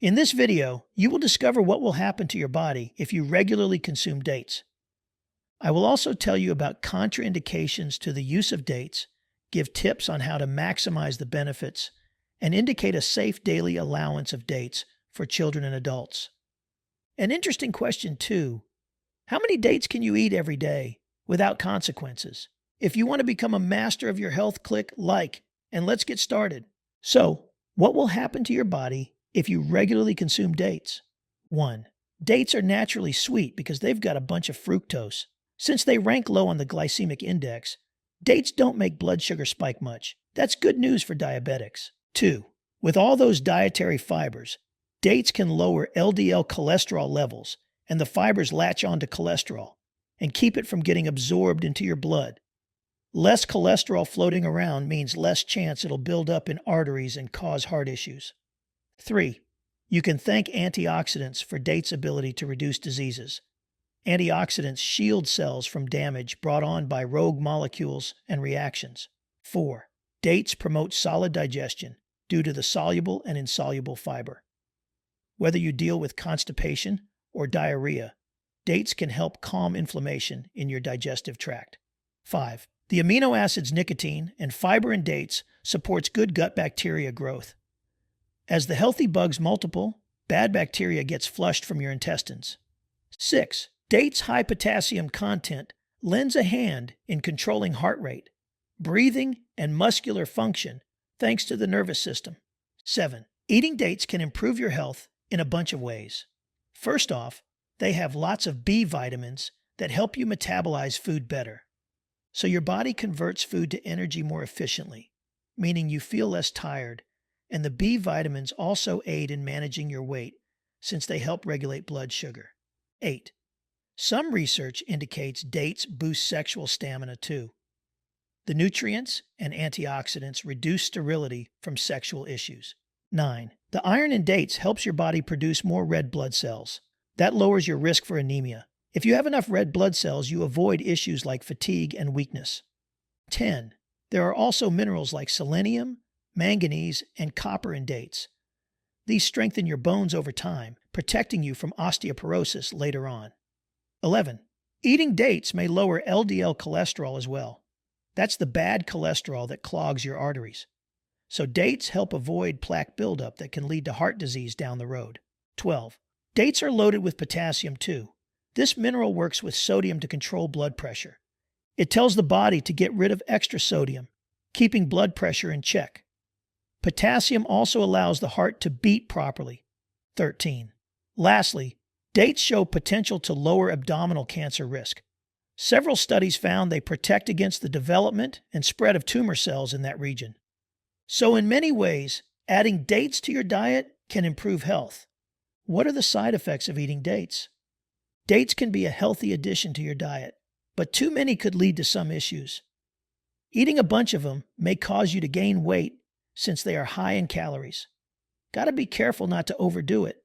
In this video, you will discover what will happen to your body if you regularly consume dates. I will also tell you about contraindications to the use of dates, give tips on how to maximize the benefits, and indicate a safe daily allowance of dates for children and adults. An interesting question too, how many dates can you eat every day without consequences? If you want to become a master of your health, click like, and let's get started. So, what will happen to your body if you regularly consume dates? 1. Dates are naturally sweet because they've got a bunch of fructose. Since they rank low on the glycemic index, dates don't make blood sugar spike much. That's good news for diabetics. 2. With all those dietary fibers, dates can lower LDL cholesterol levels, and the fibers latch onto cholesterol and keep it from getting absorbed into your blood. Less cholesterol floating around means less chance it'll build up in arteries and cause heart issues. 3. You can thank antioxidants for dates' ability to reduce diseases. Antioxidants shield cells from damage brought on by rogue molecules and reactions. 4. Dates promote solid digestion due to the soluble and insoluble fiber. Whether you deal with constipation or diarrhea, dates can help calm inflammation in your digestive tract. 5. The amino acids nicotine and fiber in dates supports good gut bacteria growth. As the healthy bugs multiply, bad bacteria gets flushed from your intestines. 6. Dates' high potassium content lends a hand in controlling heart rate, breathing, and muscular function thanks to the nervous system. 7. Eating dates can improve your health in a bunch of ways. First off, they have lots of B vitamins that help you metabolize food better. So your body converts food to energy more efficiently, meaning you feel less tired, and the B vitamins also aid in managing your weight since they help regulate blood sugar. 8. Some research indicates dates boost sexual stamina too. The nutrients and antioxidants reduce sterility from sexual issues. 9. The iron in dates helps your body produce more red blood cells. That lowers your risk for anemia. If you have enough red blood cells, you avoid issues like fatigue and weakness. 10. There are also minerals like selenium, manganese, and copper in dates. These strengthen your bones over time, protecting you from osteoporosis later on. 11. Eating dates may lower LDL cholesterol as well. That's the bad cholesterol that clogs your arteries. So dates help avoid plaque buildup that can lead to heart disease down the road. 12. Dates are loaded with potassium too. This mineral works with sodium to control blood pressure. It tells the body to get rid of extra sodium, keeping blood pressure in check. Potassium also allows the heart to beat properly. 13. Lastly, dates show potential to lower abdominal cancer risk. Several studies found they protect against the development and spread of tumor cells in that region. So in many ways, adding dates to your diet can improve health. What are the side effects of eating dates? Dates can be a healthy addition to your diet, but too many could lead to some issues. Eating a bunch of them may cause you to gain weight since they are high in calories. Gotta be careful not to overdo it.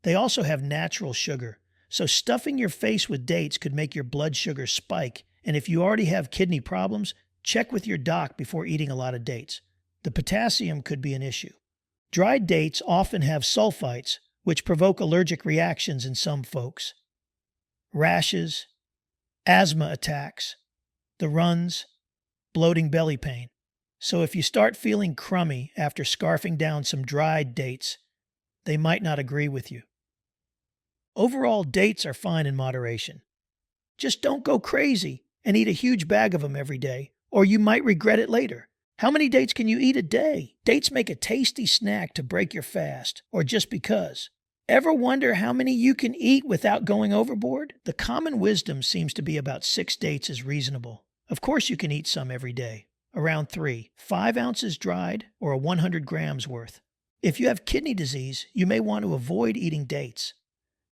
They also have natural sugar, so stuffing your face with dates could make your blood sugar spike, and if you already have kidney problems, check with your doc before eating a lot of dates. The potassium could be an issue. Dried dates often have sulfites, which provoke allergic reactions in some folks. Rashes, asthma attacks, the runs, bloating belly pain. So if you start feeling crummy after scarfing down some dried dates, they might not agree with you. Overall, dates are fine in moderation. Just don't go crazy and eat a huge bag of them every day, or you might regret it later. How many dates can you eat a day? Dates make a tasty snack to break your fast, or just because. Ever wonder how many you can eat without going overboard? The common wisdom seems to be about 6 dates is reasonable. Of course you can eat some every day. Around 3, 5 ounces dried or 100 grams worth. If you have kidney disease, you may want to avoid eating dates.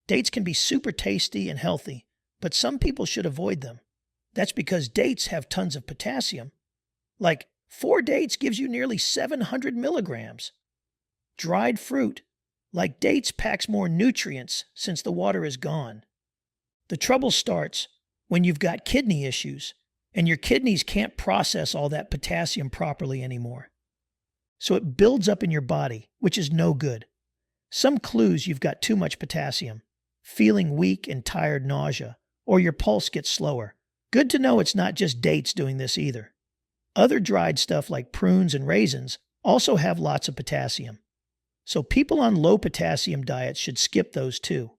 Dates can be super tasty and healthy, but some people should avoid them. That's because dates have tons of potassium. Like 4 dates gives you nearly 700 milligrams. Dried fruit, like dates, packs more nutrients since the water is gone. The trouble starts when you've got kidney issues and your kidneys can't process all that potassium properly anymore. So it builds up in your body, which is no good. Some clues you've got too much potassium, feeling weak and tired nausea, or your pulse gets slower. Good to know it's not just dates doing this either. Other dried stuff like prunes and raisins also have lots of potassium. So people on low potassium diets should skip those too.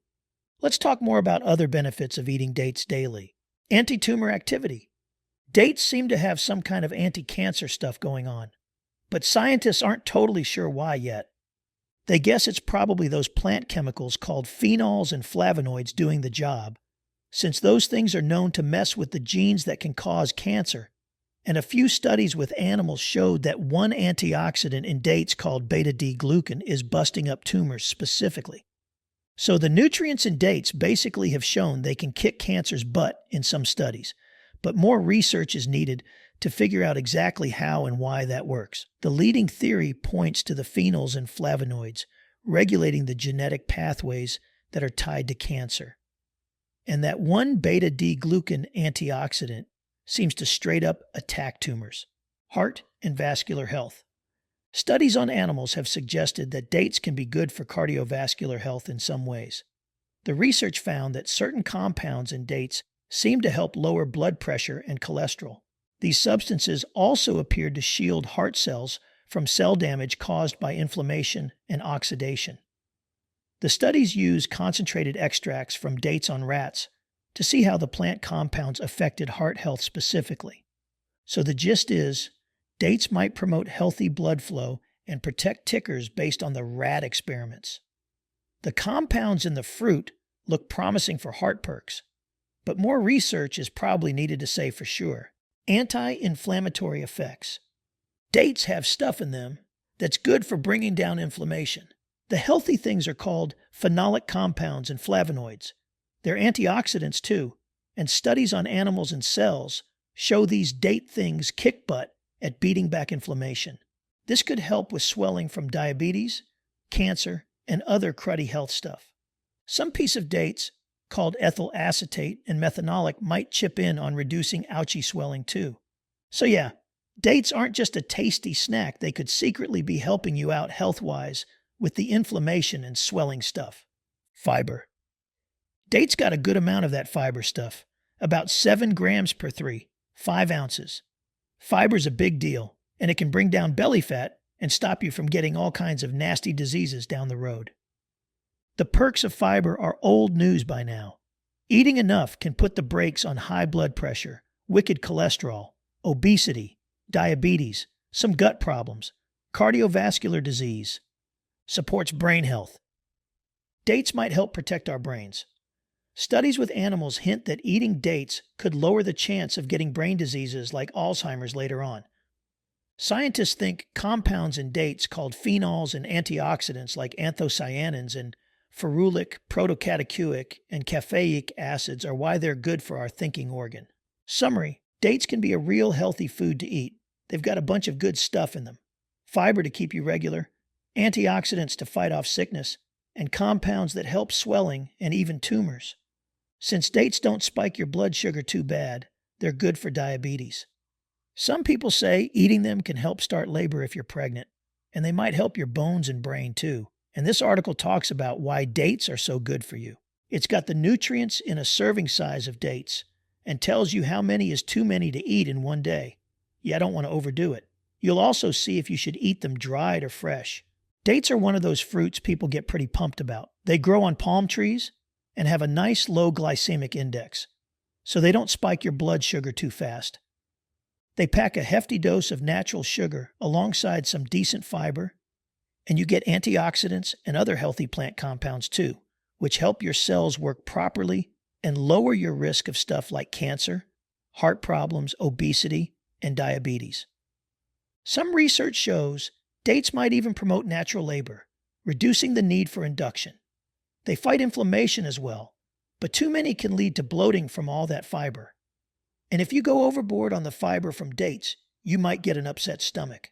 Let's talk more about other benefits of eating dates daily. Anti-tumor activity. Dates seem to have some kind of anti-cancer stuff going on, but scientists aren't totally sure why yet. They guess it's probably those plant chemicals called phenols and flavonoids doing the job, since those things are known to mess with the genes that can cause cancer. And a few studies with animals showed that one antioxidant in dates called beta-D-glucan is busting up tumors specifically. So the nutrients in dates basically have shown they can kick cancer's butt in some studies, but more research is needed to figure out exactly how and why that works. The leading theory points to the phenols and flavonoids regulating the genetic pathways that are tied to cancer. And that one beta-D-glucan antioxidant seems to straight up attack tumors, heart, and vascular health. Studies on animals have suggested that dates can be good for cardiovascular health in some ways. The research found that certain compounds in dates seem to help lower blood pressure and cholesterol. These substances also appeared to shield heart cells from cell damage caused by inflammation and oxidation. The studies used concentrated extracts from dates on rats to see how the plant compounds affected heart health specifically. So the gist is, dates might promote healthy blood flow and protect tickers based on the rat experiments. The compounds in the fruit look promising for heart perks, but more research is probably needed to say for sure. Anti-inflammatory effects. Dates have stuff in them that's good for bringing down inflammation. The healthy things are called phenolic compounds and flavonoids. They're antioxidants too, and studies on animals and cells show these date things kick butt at beating back inflammation. This could help with swelling from diabetes, cancer, and other cruddy health stuff. Some piece of dates called ethyl acetate and methanolic might chip in on reducing ouchy swelling too. So yeah, dates aren't just a tasty snack, they could secretly be helping you out health-wise with the inflammation and swelling stuff. Fiber. Dates got a good amount of that fiber stuff, about 7 grams per 3, 5 ounces. Fiber's a big deal, and it can bring down belly fat and stop you from getting all kinds of nasty diseases down the road. The perks of fiber are old news by now. Eating enough can put the brakes on high blood pressure, wicked cholesterol, obesity, diabetes, some gut problems, cardiovascular disease. Supports brain health. Dates might help protect our brains. Studies with animals hint that eating dates could lower the chance of getting brain diseases like Alzheimer's later on. Scientists think compounds in dates called phenols and antioxidants like anthocyanins and ferulic, protocatechuic, and caffeic acids are why they're good for our thinking organ. Summary: dates can be a real healthy food to eat. They've got a bunch of good stuff in them. Fiber to keep you regular, antioxidants to fight off sickness, and compounds that help swelling and even tumors. Since dates don't spike your blood sugar too bad, they're good for diabetes. Some people say eating them can help start labor if you're pregnant, and they might help your bones and brain too. And this article talks about why dates are so good for you. It's got the nutrients in a serving size of dates and tells you how many is too many to eat in one day. You don't want to overdo it. You'll also see if you should eat them dried or fresh. Dates are one of those fruits people get pretty pumped about. They grow on palm trees and have a nice low glycemic index, so they don't spike your blood sugar too fast. They pack a hefty dose of natural sugar alongside some decent fiber, and you get antioxidants and other healthy plant compounds too, which help your cells work properly and lower your risk of stuff like cancer, heart problems, obesity, and diabetes. Some research shows dates might even promote natural labor, reducing the need for induction. They fight inflammation as well, but too many can lead to bloating from all that fiber. And if you go overboard on the fiber from dates, you might get an upset stomach.